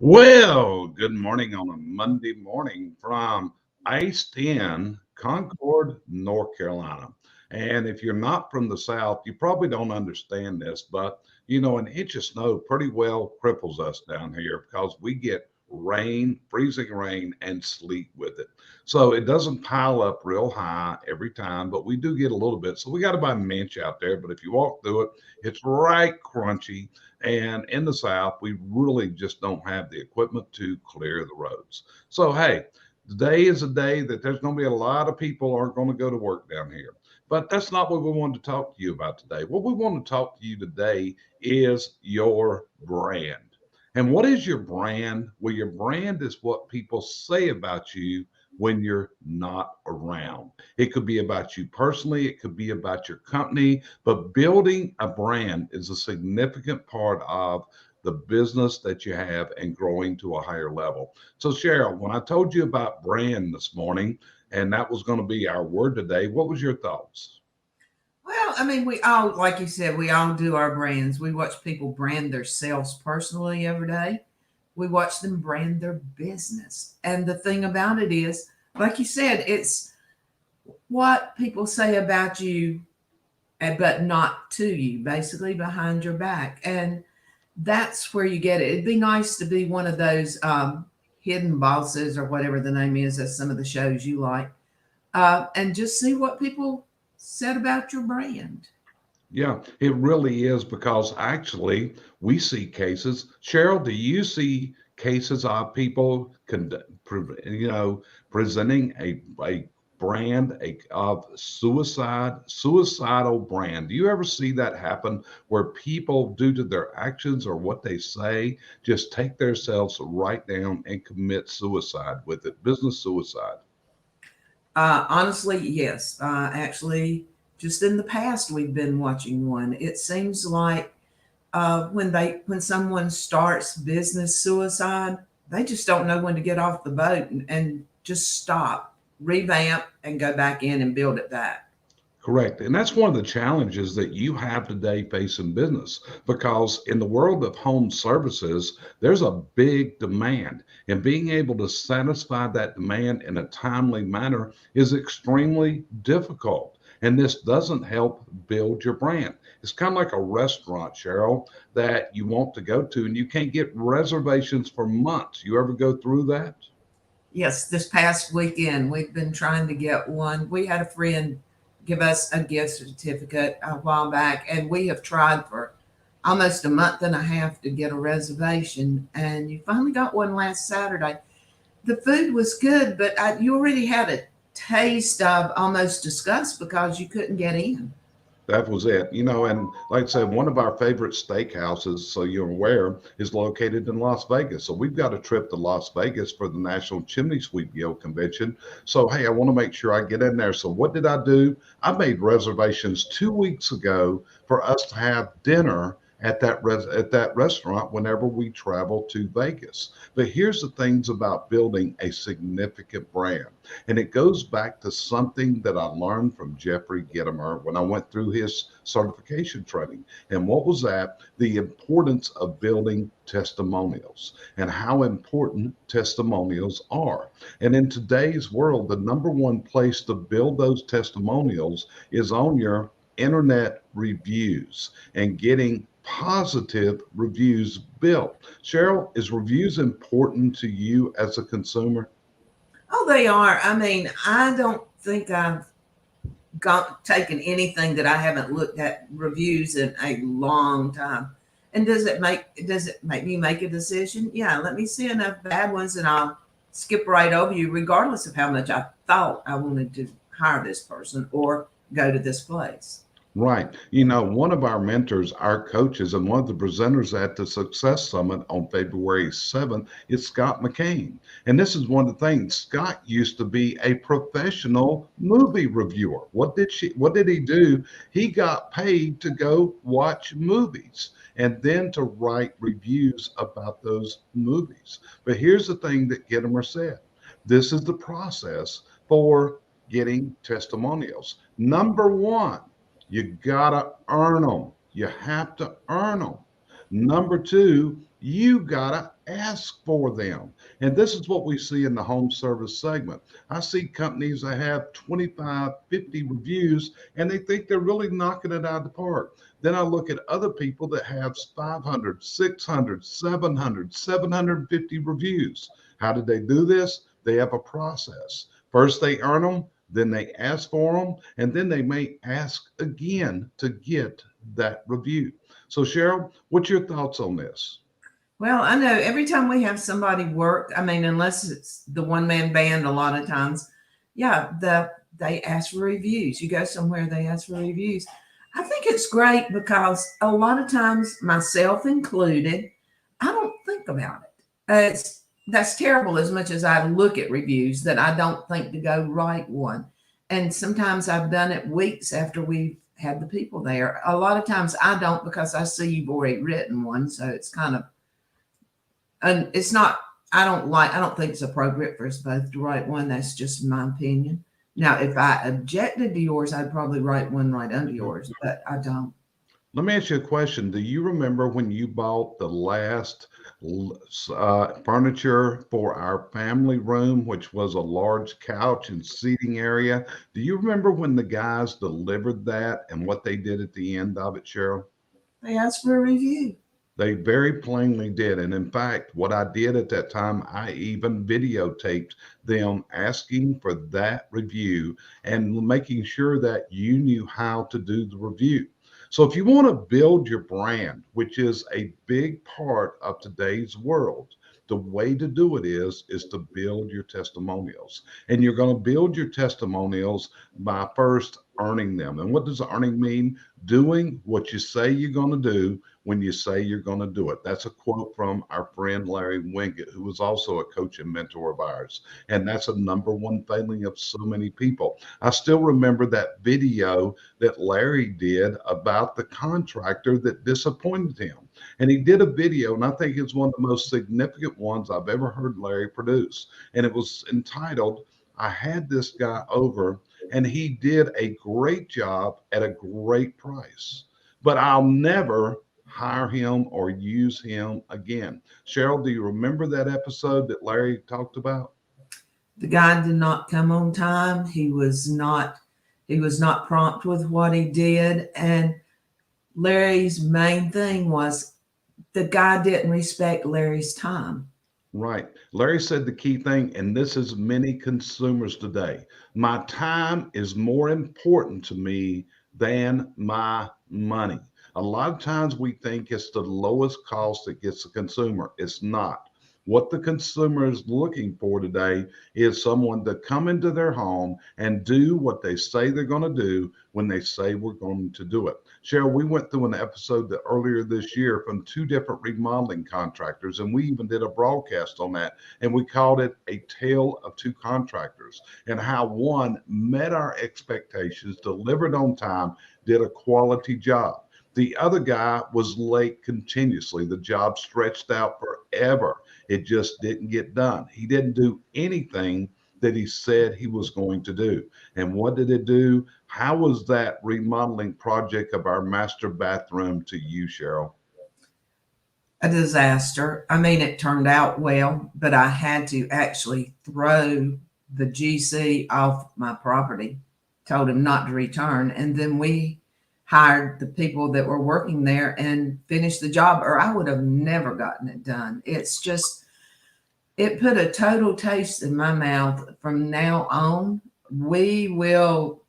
Well, good morning on a Monday morning from iced in Concord, North Carolina. And if you're not from the South, you probably don't understand this, but an inch of snow pretty well cripples us down here because we get rain, freezing rain, and sleet with it. So it doesn't pile up real high every time, but we do get a little bit. So we got about an inch out there, but if you walk through it, it's right crunchy. And in the South, we really just don't have the equipment to clear the roads. So, hey, today is a day that there's going to be a lot of people aren't going to go to work down here. But that's not what we wanted to talk to you about today. What we want to talk to you today is your brand. And what is your brand? Well, your brand is what people say about you when you're not around. It could be about you personally, it could be about your company, but building a brand is a significant part of the business that you have and growing to a higher level. So, Cheryl, when I told you about brand this morning, and that was going to be our word today, what was your thoughts? Well, I mean, we all, like you said, we all do our brands. We watch people brand themselves personally every day. We watch them brand their business. And the thing about it is, like you said, it's what people say about you, but not to you, basically behind your back. And that's where you get it. It'd be nice to be one of those hidden bosses or whatever the name is of some of the shows you like, and just see what people said about your brand. Yeah, it really is because actually we see cases. Cheryl, do you see cases of people presenting a brand of suicidal brand? Do you ever see that happen where people, due to their actions or what they say, just take themselves right down and commit suicide with it, business suicide? Honestly, yes. Actually, just in the past, we've been watching one. It seems like when someone starts business suicide, they just don't know when to get off the boat and just stop, revamp, and go back in and build it back. Correct. And that's one of the challenges that you have today facing business because in the world of home services, there's a big demand. And being able to satisfy that demand in a timely manner is extremely difficult. And this doesn't help build your brand. It's kind of like a restaurant, Cheryl, that you want to go to and you can't get reservations for months. You ever go through that? Yes, this past weekend, we've been trying to get one. We had a friend give us a gift certificate a while back, and we have tried for almost a month and a half to get a reservation. And you finally got one last Saturday. The food was good, but you already had a taste of almost disgust because you couldn't get in. That was it. And like I said, one of our favorite steakhouses, so you're aware, is located in Las Vegas. So we've got a trip to Las Vegas for the National Chimney Sweep Guild Convention. So, hey, I want to make sure I get in there. So, what did I do? I made reservations 2 weeks ago for us to have dinner at that restaurant whenever we travel to Vegas. But here's the things about building a significant brand. And it goes back to something that I learned from Jeffrey Gitomer when I went through his certification training. And what was that? The importance of building testimonials and how important testimonials are. And in today's world, the number one place to build those testimonials is on your internet reviews and getting positive reviews built. Cheryl, is reviews important to you as a consumer? Oh, they are. I mean, I don't think I've got taken anything that I haven't looked at reviews in a long time. And does it make me make a decision? Yeah, let me see enough bad ones and I'll skip right over you regardless of how much I thought I wanted to hire this person or go to this place. Right. One of our mentors, our coaches, and one of the presenters at the Success Summit on February 7th is Scott McCain. And this is one of the things. Scott used to be a professional movie reviewer. What did he do? He got paid to go watch movies and then to write reviews about those movies. But here's the thing that Gitomer said. This is the process for getting testimonials. Number one, you gotta earn them. You have to earn them. Number two, You gotta ask for them. And this is what we see in the home service segment. I see companies that have 25, 50 reviews and they think they're really knocking it out of the park. Then I look at other people that have 500, 600, 700, 750 reviews. How did they do this? They have a process. First, they earn them, then they ask for them, and then they may ask again to get that review. So, Cheryl, what's your thoughts on this? Well, I know every time we have somebody work, I mean, unless it's the one man band, a lot of times, yeah, they ask for reviews. You go somewhere, they ask for reviews. I think it's great because a lot of times, myself included, I don't think about it. It's That's terrible. As much as I look at reviews, that I don't think to go write one. And sometimes I've done it weeks after we've had the people there. A lot of times I don't because I see you've already written one, so it's kind of, and it's not, I don't think it's appropriate for us both to write one. That's just my opinion. Now, if I objected to yours, I'd probably write one right under yours, but I don't. Let me ask you a question. Do you remember when you bought the last furniture for our family room, which was a large couch and seating area? Do you remember when the guys delivered that and what they did at the end of it, Cheryl? They asked for a review. They very plainly did. And in fact, what I did at that time, I even videotaped them asking for that review and making sure that you knew how to do the review. So if you want to build your brand, which is a big part of today's world, the way to do it is to build your testimonials. And you're going to build your testimonials by first earning them. And what does earning mean? Doing what you say you're going to do when you say you're going to do it. That's a quote from our friend Larry Winget, who was also a coach and mentor of ours. And that's a number one failing of so many people. I still remember that video that Larry did about the contractor that disappointed him. And he did a video, and I think it's one of the most significant ones I've ever heard Larry produce. And it was entitled, I had this guy over and he did a great job at a great price, but I'll never hire him or use him again. Cheryl, do you remember that episode that Larry talked about? The guy did not come on time. He was not prompt with what he did. And Larry's main thing was the guy didn't respect Larry's time. Right. Larry said the key thing, and this is many consumers today. My time is more important to me than my money. A lot of times we think it's the lowest cost that gets the consumer. It's not. What the consumer is looking for today is someone to come into their home and do what they say they're going to do when they say we're going to do it. Cheryl, we went through an episode that earlier this year from two different remodeling contractors, and we even did a broadcast on that, and we called it A Tale of Two Contractors, and how one met our expectations, delivered on time, did a quality job. The other guy was late continuously. The job stretched out forever. It just didn't get done. He didn't do anything that he said he was going to do. And what did it do? How was that remodeling project of our master bathroom to you, Cheryl? A disaster. I mean, it turned out well, but I had to actually throw the GC off my property, told him not to return. And then we hired the people that were working there and finished the job, or I would have never gotten it done. It's just, it put a total taste in my mouth. From now on, we will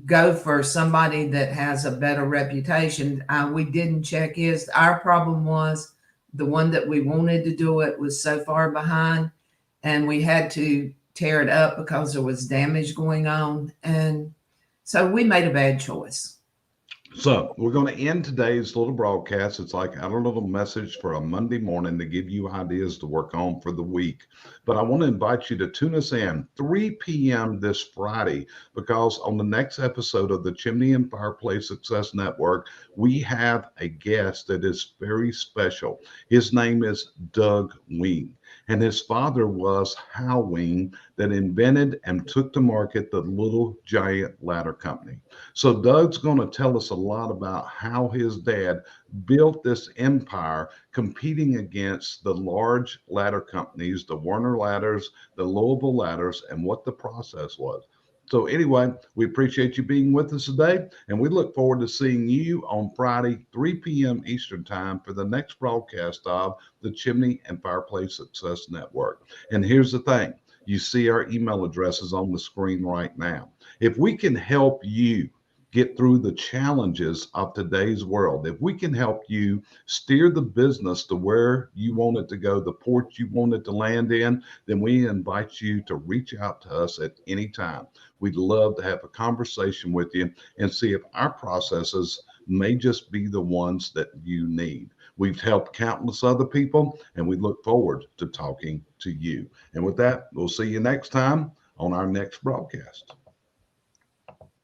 go for somebody that has a better reputation. We didn't check his. Our problem was the one that we wanted to do it was so far behind, and we had to tear it up because there was damage going on. And so we made a bad choice. So we're going to end today's little broadcast. It's like a little message for a Monday morning to give you ideas to work on for the week. But I want to invite you to tune us in 3 p.m. this Friday, because on the next episode of the Chimney and Fireplace Success Network, we have a guest that is very special. His name is Doug Wing. And his father was Howling, that invented and took to market the Little Giant Ladder Company. So Doug's going to tell us a lot about how his dad built this empire competing against the large ladder companies, the Werner Ladders, the Louisville Ladders, and what the process was. So anyway, we appreciate you being with us today, and we look forward to seeing you on Friday, 3 p.m. Eastern Time for the next broadcast of the Chimney and Fireplace Success Network. And here's the thing. You see our email addresses on the screen right now. If we can help you get through the challenges of today's world, if we can help you steer the business to where you want it to go, the port you want it to land in, then we invite you to reach out to us at any time. We'd love to have a conversation with you and see if our processes may just be the ones that you need. We've helped countless other people, and we look forward to talking to you. And with that, we'll see you next time on our next broadcast.